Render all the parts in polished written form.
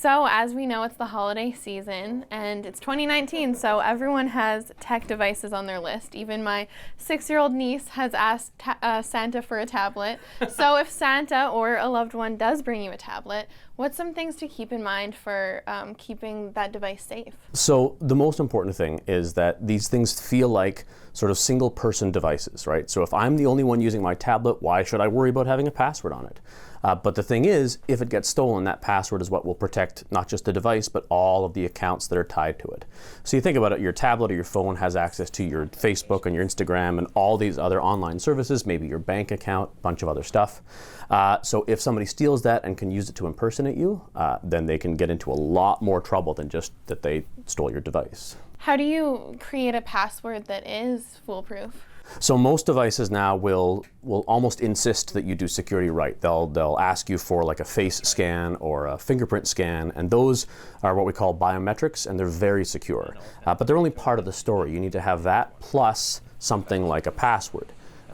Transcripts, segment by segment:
So as we know, it's the holiday season and it's 2019, so everyone has tech devices on their list. Even my 6-year-old niece has asked Santa for a tablet. So if Santa or a loved one does bring you a tablet, what's some things to keep in mind for keeping that device safe? So the most important thing is that these things feel like sort of single-person devices, right? So if I'm the only one using my tablet, why should I worry about having a password on it? But the thing is, if it gets stolen, that password is what will protect not just the device, but all of the accounts that are tied to it. So you think about it, your tablet or your phone has access to your Facebook and your Instagram and all these other online services, maybe your bank account, a bunch of other stuff. So if somebody steals that and can use it to impersonate you, then they can get into a lot more trouble than just that they stole your device. How do you create a password that is foolproof? So most devices now will almost insist that you do security right. They'll ask you for like a face scan or a fingerprint scan, and those are what we call biometrics, and they're very secure. But they're only part of the story. You need to have that plus something like a password.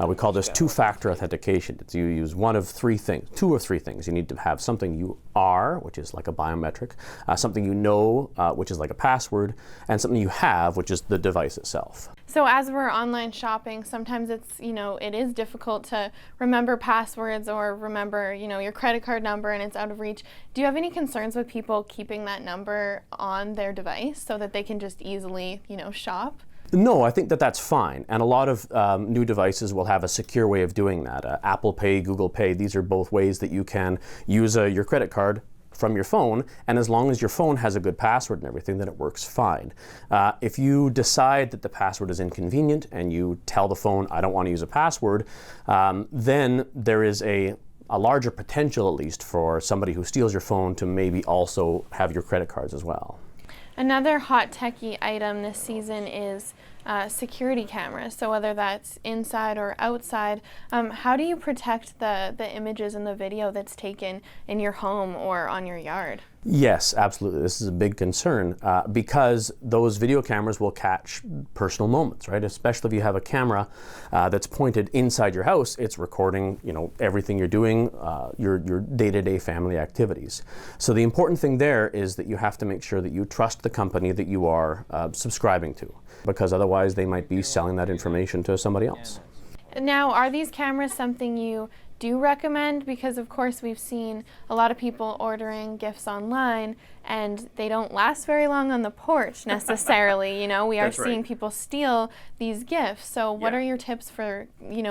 We call this two-factor authentication. You use two of three things. You need to have something you are, which is like a biometric, something you know, which is like a password, and something you have, which is the device itself. So as we're online shopping, sometimes it is difficult to remember passwords or remember, your credit card number and it's out of reach. Do you have any concerns with people keeping that number on their device so that they can just easily, shop? No, I think that that's fine. And a lot of new devices will have a secure way of doing that. Apple Pay, Google Pay, these are both ways that you can use your credit card from your phone, and as long as your phone has a good password and everything, then it works fine. If you decide that the password is inconvenient and you tell the phone, I don't want to use a password, then there is a larger potential, at least, for somebody who steals your phone to maybe also have your credit cards as well. Another hot techie item this season is security cameras. So whether that's inside or outside, how do you protect the images and the video that's taken in your home or on your yard? Yes, absolutely. This is a big concern because those video cameras will catch personal moments, right? Especially if you have a camera that's pointed inside your house, it's recording, everything you're doing, your day-to-day family activities. So the important thing there is that you have to make sure that you trust the company that you are subscribing to, because otherwise they might be selling that information to somebody else. Now, are these cameras something you do recommend? Because of course we've seen a lot of people ordering gifts online and they don't last very long on the porch necessarily. We are seeing people steal these gifts. So what are your tips for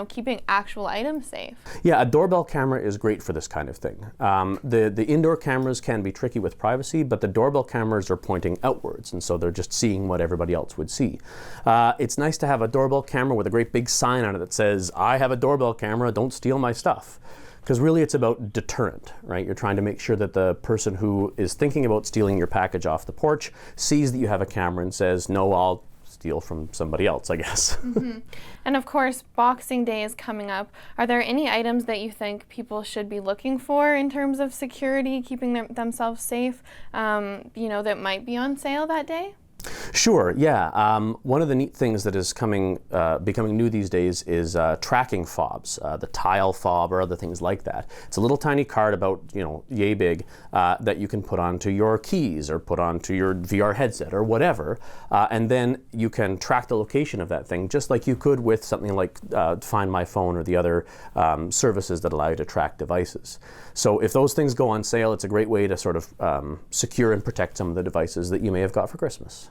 keeping actual items safe? Yeah, a doorbell camera is great for this kind of thing. The indoor cameras can be tricky with privacy, but the doorbell cameras are pointing outwards, and so they're just seeing what everybody else would see. It's nice to have a doorbell camera with a great big sign on it that says, I have a doorbell camera, don't steal my stuff. Because really it's about deterrent, right? You're trying to make sure that the person who is thinking about stealing your package off the porch sees that you have a camera and says, no, I'll steal from somebody else, I guess. Mm-hmm. And of course, Boxing Day is coming up. Are there any items that you think people should be looking for in terms of security, keeping themselves safe, that might be on sale that day? Sure, yeah. One of the neat things that is becoming new these days is tracking fobs, the tile fob or other things like that. It's a little tiny card about, yay big, that you can put onto your keys or put onto your VR headset or whatever, and then you can track the location of that thing just like you could with something like Find My Phone or the other services that allow you to track devices. So if those things go on sale, it's a great way to sort of secure and protect some of the devices that you may have got for Christmas.